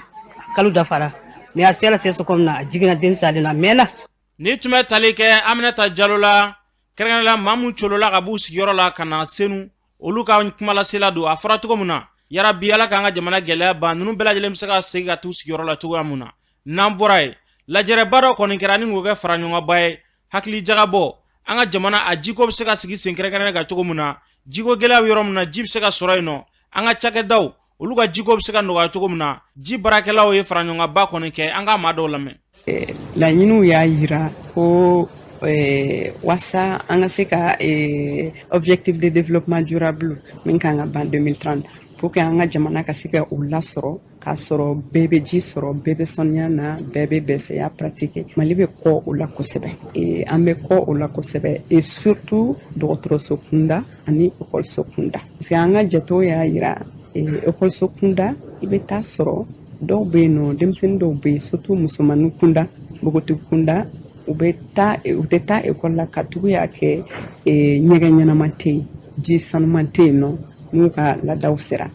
kalo dafara mais a sera CESCOM na a jiginna den salen na mɛnna. ni tun bɛ tali kɛ Aminata Jalo la kɛrɛnkɛrɛnnenya maa minnu colola ka b'u sigiyɔrɔ la ka na Senu olu ka kumalasela don a fɔra cogo min na yarabi ala k'an ka jamana gɛlɛya ban ninnu bɛɛ lajɛlen bɛ se ka segin ka t'u sigiyɔrɔ la cogoya min na n'an bɔra ye lajɛrɛba dɔ kɔni kɛra ni k'o kɛ fara ɲɔgɔnba ye hakili jagabɔ an ka jamana a jiko bɛ se ka sigi sen kɛrɛnkɛrɛnnen kan cogo min na jiko gɛlɛya bɛ yɔrɔ min na ji bɛ se ka sɔrɔ yen nɔ an ka cakɛdaw olu ka jiko bɛ se ka nɔgɔya cogo min na ji baarakɛlaw ye fara ɲɔgɔnba kɔni kɛ an ka maa dɔw lamɛn. laɲiniw y'a yira ko wasa an ka se ka objectif de développement durable min kan ka ban 2030 pour que an ka jamana ka se ka o lasɔrɔ k'a sɔrɔ bɛɛ bɛ ji sɔrɔ bɛɛ bɛ sanuya na bɛɛ bɛ bɛsɛya pratiquer mali bɛ kɔ o la kosɛbɛ an bɛ kɔ o la kosɛbɛ et surtout dɔgɔtɔrɔso kunda ani ekɔliso kunda parce que an ka jatew y'a yira ekɔliso kunda i bɛ taa sɔrɔ dɔw bɛ yen nɔ denmisɛnnin dɔw bɛ yen surtout musomanin kunda npogotigi kunda u tɛ taa ekɔli la ka tugu y'a kɛ ɲɛgɛn ɲɛnama tɛ yen ji sanuman tɛ yen nɔ n'u ka laadaw sera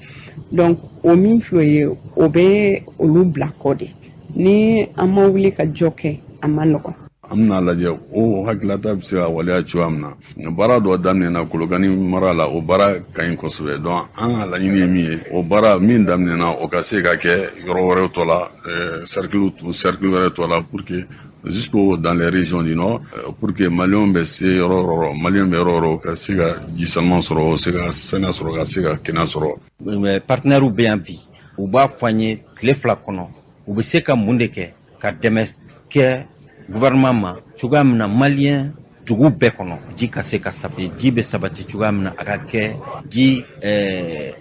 donc o min filɛ ye o bɛ olu bila kɔ de ni an ma wuli ka jɔ kɛ a ma nɔgɔn. an bɛna lajɛ o hakilata bɛ se ka waleya cogoya min na baara dɔ daminɛna kolokani mara la o baara ka ɲi kosɛbɛ donc an ka laɲini ye min ye o baara min daminɛna o ka se ka kɛ yɔrɔ wɛrɛw tɔ la cercle wɛrɛ tɔ la pour que jusqu'au dans les régions du nord pour que Maliens bɛ se yɔrɔ Maliens bɛ yɔrɔ ka se ka ji sanuman sɔrɔ se ka saniya sɔrɔ ka se ka kɛnɛya sɔrɔ. partenaires bɛ yan bi u b'a fɔ an ye tile 2 kɔnɔ u bɛ se ka mun de kɛ ka dɛmɛ kɛ gouvernement ma cogoya min na Malien dugu bɛɛ kɔnɔ ji ka se ka sabati ji bɛ sabati cogoya min na a ka kɛ ji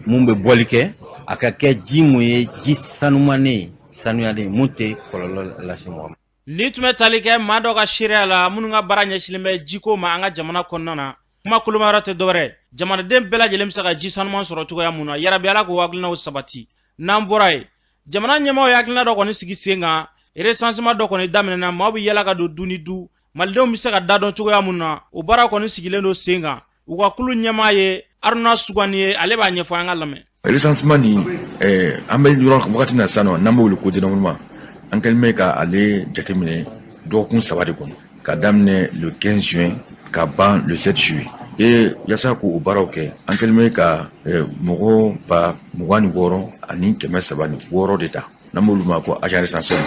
mun bɛ bɔli kɛ a ka kɛ ji mun ye ji sanuyalen mun tɛ kɔlɔlɔ lase mɔgɔ ma. Ni tun bɛ tali kɛ maa dɔ ka seereya la minnu ka baara ɲɛsinnen bɛ jiko ma an ka jamana kɔnɔna na kuma koloma yɔrɔ tɛ dɔwɛrɛ jamanaden bɛɛ lajɛlen bɛ se ka ji sanuman sɔrɔ cogoya mun na yarabi ala k'o hakilinaw sabati n'an bɔra ye jamana ɲɛmaaw ye hakilina dɔ kɔni sigi sen kan recensement dɔ kɔni daminɛna maaw bɛ yala ka don du ni du malidenw bɛ se ka da dɔn cogoya mun na o baara kɔni sigilen don sen kan u ka kulu ɲɛmaa ye Aruna Sugani ye ale b'a ɲɛfɔ an ka lamɛn. recensement ni an bɛ yɔrɔ wagati na sisan nɔ n'an bɛ wele ko dénombrement an kɛlen bɛ ka ale jateminɛ dɔgɔkun 3 de kɔnɔ ka daminɛ le 15 juin ka ban le 7 juillet et yasa k'o baaraw kɛ an kɛlen bɛ ka mɔgɔ ba 26 ani 306 de ta n'an b'olu ma ko agent recenseur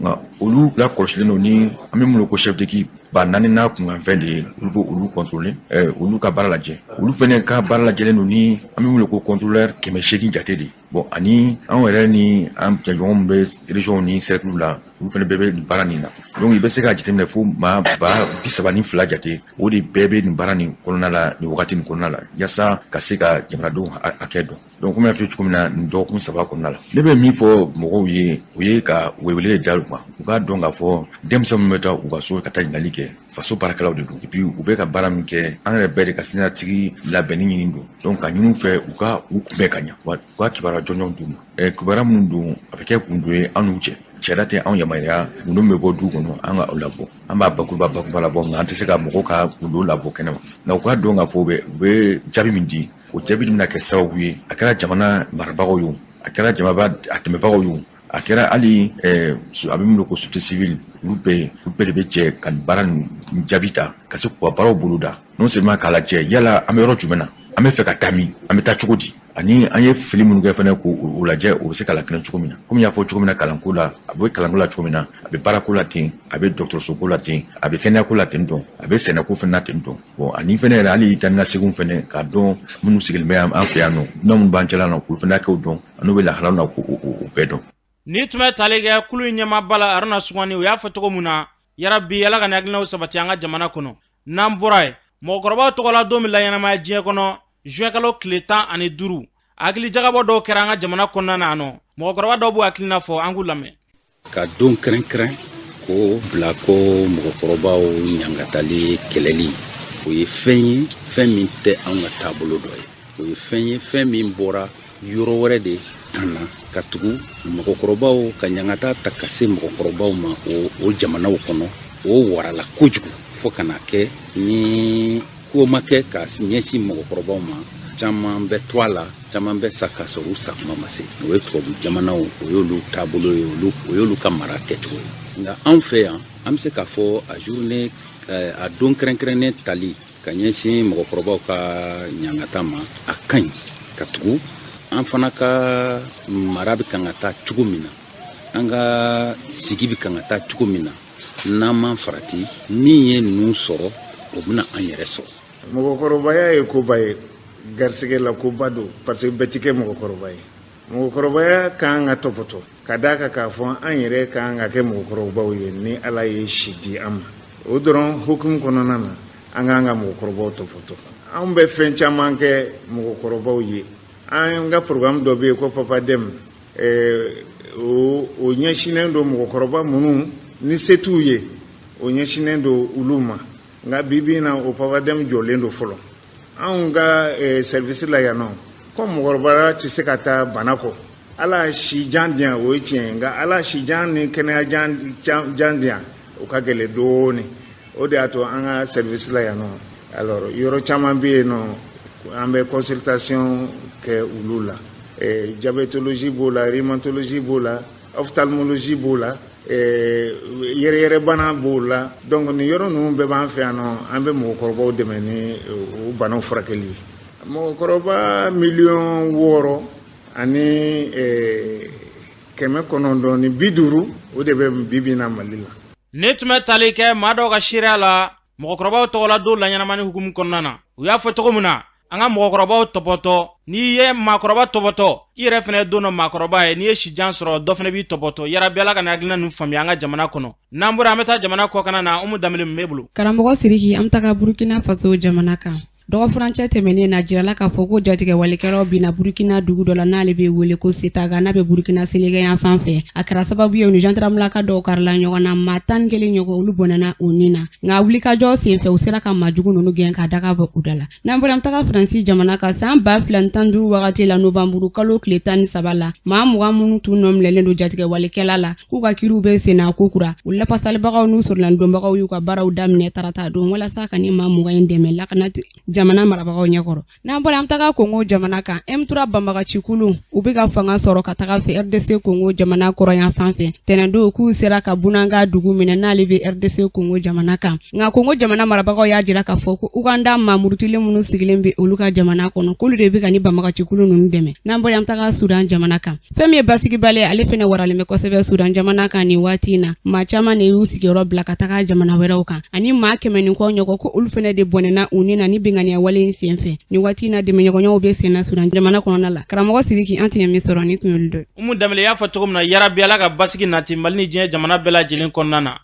nka olu la kɔlɔsilen don ni an bɛ mun ko chef d'équipe ba 4 n'a kunkan fɛn de ye olu b'o olu contrôler olu ka baara lajɛ olu fɛnɛ ka baara lajɛlen don ni an bɛ mun ko contrôleur 800 jate de bon ani an yɛrɛ ni an jɛɲɔgɔn bɛ région ni cercle la olu fɛnɛ bɛɛ bɛ nin baara nin na donc i bɛ se ka jateminɛ fo maa ba 32 jate o de bɛɛ bɛ nin baara nin kɔnɔna la nin wagati nin kɔnɔna la yasa ka se ka jamanadenw hakɛ dɔn donc komi n y'a fɔ cogo min na nin dɔgɔkun 3 kɔnɔna la ne bɛ min fɔ mɔgɔw ye o ye ka welewele da u ma u k'a dɔn k'a fɔ denmisɛnw min bɛ taa u ka so ka taa ɲininkali kɛ faso baarakɛlaw de don et puis u bɛ ka baara min kɛ an yɛrɛ bɛɛ de ka siniɲɛsigi labɛnni ɲini don donc ka ɲini u fɛ u ka u kunbɛn ka ɲɛ wa u ka kibaruya jɔnjɔn d'u ma kibaruya minnu don a bɛ kɛ kun dɔ ye an n'u cɛ sariya tɛ anw yamaruya gundo bɛ bɔ du kɔnɔ an ka o labɔ an b'a bakuruba labɔ nka an tɛ se ka mɔgɔw ka gundo labɔ kɛnɛ ma nka u k'a dɔn k'a fɔ u bɛ jaabi min di o jaabi bɛna kɛ sababu ye a kɛra jamana marabagaw ye a kɛra a tɛmɛbagaw ye a kɛra hali a bɛ min ko société civile olu bɛɛ de bɛ jɛ ka nin baara nin jaabi ta ka se k'u ka baaraw boloda non seulement k'a lajɛ yala an bɛ yɔrɔ jumɛn na an bɛ fɛ ka taa min an bɛ taa cogo di ani an ye fili minnu kɛ fana k'o lajɛ o bɛ se ka lakana cogo min na komi y'a fɔ cogo min na kalanko la a bɛ kalanko la cogo min na a bɛ baarako la ten a bɛ dɔgɔtɔrɔsoko la ten a bɛ kɛnɛyako la ten dɔn a bɛ sɛnɛko fana la ten dɔn bon ani fana yɛrɛ hali taa ni ka seginw fana k'a dɔn minnu sigilen bɛ an fɛ yan nɔ minnu b'an cɛla la k'olu fana k'o dɔn n'u bɛ lahalaw na k'o bɛɛ dɔn. Ni tun bɛ tali kɛ kulu in ɲɛmaaba la Aruna Sugani o y'a fɔ cogo min na yarabi ala ka nin hakilinaw sabati an ka jamana kɔnɔ n'an bɔra ye mɔgɔkɔrɔbaw tɔgɔ la don min la ɲɛnamaya diɲɛ kɔnɔ juin kalo tile 15 hakili jagabɔ dɔw kɛra an ka jamana kɔnɔna na nɔ mɔgɔkɔrɔba dɔw b'u hakilina fɔ an k'u lamɛn. ka don kɛrɛnkɛrɛn ko bila ko mɔgɔkɔrɔbaw ɲangatali kɛlɛli o ye fɛn ye fɛn min tɛ an ka taabolo dɔ ye o ye fɛn ye fɛn min bɔra yɔrɔ wɛrɛ de kan na ka tugu mɔgɔkɔrɔbaw ka ɲangata ta ka se mɔgɔkɔrɔbaw ma o jamanaw kɔnɔ o warala kojugu fo ka na kɛ ni ko ma kɛ ka ɲɛsin mɔgɔkɔrɔbaw ma caman bɛ to a la caman bɛ sa ka sɔrɔ u sakuma ma se o ye tubabu jamanaw o y'olu taabolo ye o y'olu ka mara kɛcogo ye nka anw fɛ yan an bɛ se k'a fɔ a journée a don kɛrɛnkɛrɛnnen tali ka ɲɛsin mɔgɔkɔrɔbaw ka ɲangata ma a ka ɲi ka tugu an fana ka mara bɛ kan ka taa cogo min na an ka sigi bɛ kan ka taa cogo min na n'an ma farati min ye ninnu sɔrɔ o bɛna an yɛrɛ sɔrɔ. mɔgɔkɔrɔbaya ye koba ye garisɛgɛ la koba don parce que bɛɛ ti kɛ mɔgɔkɔrɔba ye mɔgɔkɔrɔbaya k'an ka tɔpɔtɔ ka d'a kan k'a fɔ an yɛrɛ k'an ka kɛ mɔgɔkɔrɔbaw ye ni ala ye si di an ma o dɔrɔn hukumu kɔnɔna na an k'an ka mɔgɔkɔrɔbaw tɔpɔtɔ an bɛ fɛn caman kɛ mɔgɔkɔrɔbaw ye an ka programme dɔ bɛ yen ko papa dem o ɲɛsinnen don mɔgɔkɔrɔba minnu ni se t'u ye o ɲɛsinnen don olu ma nka bibi in na o papa dem jɔlen don fɔlɔ anw ka service la yan nɔ ko mɔgɔkɔrɔba tɛ se ka taa bana kɔ ala si jan diyan o ye tiɲɛ nka ala si jan ni kɛnɛya jan diyan o ka gɛlɛ dɔɔni o de y'a to an ka service la yan nɔ alors yɔrɔ caman bɛ yen nɔ an bɛ consultation kɛ olu la diabétologie b'o la rhumatologie b'o la ophtalmologie b'o la yɛrɛyɛrɛbana b'o la donc nin yɔrɔ ninnu bɛɛ b'an fɛ yan nɔ an bɛ mɔgɔkɔrɔbaw dɛmɛ ni o banaw furakɛli ye mɔgɔkɔrɔba 6,000,000 ani 950 o de bɛ bibi na Mali la. Ne tun bɛ tali kɛ maa dɔw ka seereya la mɔgɔkɔrɔbaw tɔgɔla don laɲɛnamani hukumu kɔnɔna na u y'a fɔ cogo min na an ka mɔgɔkɔrɔbaw tɔpɔtɔ n'i ye maakɔrɔba tɔpɔtɔ i yɛrɛ fɛnɛ don dɔ maakɔrɔba ye n'i ye sijan sɔrɔ dɔ fɛnɛ b'i tɔpɔtɔ yarabi Ala ka nin hakilina ninnu faamuya an ka jamana kɔnɔ n'an bɔra an bɛ taa jamana kɔkana na Umu Danbele mun b'e bolo. Karamɔgɔ Sidiki an bɛ taga Burukina Faso jamana kan. Dɔgɔ furancɛ tɛmɛnen na jirala k'a fɔ ko jatigɛ walikɛlaw bina Burukina dugu dɔ la n'ale bɛ wele ko Setaga n'a bɛ Burukina seleke yan fan fɛ a kɛra sababu ye u ni gendarmelaka dɔw karila ɲɔgɔn na maa 11 ɲɔgɔn olu bɔnɛna u ni na nka wulikajɔ senfɛ u sera ka maajugu ninnu gɛn ka daga bɔ u da la n'an bɔra an taga Faransi jamana kan san 2015 wagati la Novamburu kalo tile 13 la maa 20 minnu tun nɔminɛlen don jatigɛ walikɛla la k'u ka kiriw bɛ senna ko kura u lafasalibagaw n'u sɔrɔlandonbagaw y'u ka baaraw daminɛ tarata don walasa ka ni maa 20 in dɛmɛ lakana jamana marabagaw ɲɛkɔrɔ n'an bɔra an taga Kongo jamana kan M3 banbagacikulu u bɛ ka fanga sɔrɔ ka taga fɛ RDC Kongo jamana kɔrɔ yan fan fɛ tɛnɛndon k'u sera ka bunanga dugu minɛ n'ale bɛ RDC Kongo jamana kan nka Kongo jamana marabagaw y'a jira k'a fɔ ko Uganda mamurutilen minnu sigilen bɛ olu ka jamana kɔnɔ k'olu de bɛ ka ni banbagacikulu ninnu dɛmɛ n'an bɔra an taga Sudan jamana kan fɛn min ye basigibale ale fɛnɛ waralen bɛ kosɛbɛ Sudan jamana kan nin waati in na maa caman de y'u sigiyɔrɔ bila ka taga jamana wɛrɛw kan ani maa 100 ni kɔ ɲɔgɔn ko olu fɛnɛ de bɔnɛna u ni na ni binganiya wale senfɛ ni waati na dɛmɛɲɔgɔnɲɔgɔnw bɛ senna Sudan jamana kɔnɔna la karamɔgɔ Sidiki an tun ye min sɔrɔ ni tun y'olu dɔ. Umu Danbele y'a fɔ cogo min na yarabi Ala ka basigi nati Mali ni diɲɛ jamana bɛɛ lajɛlen kɔnɔna na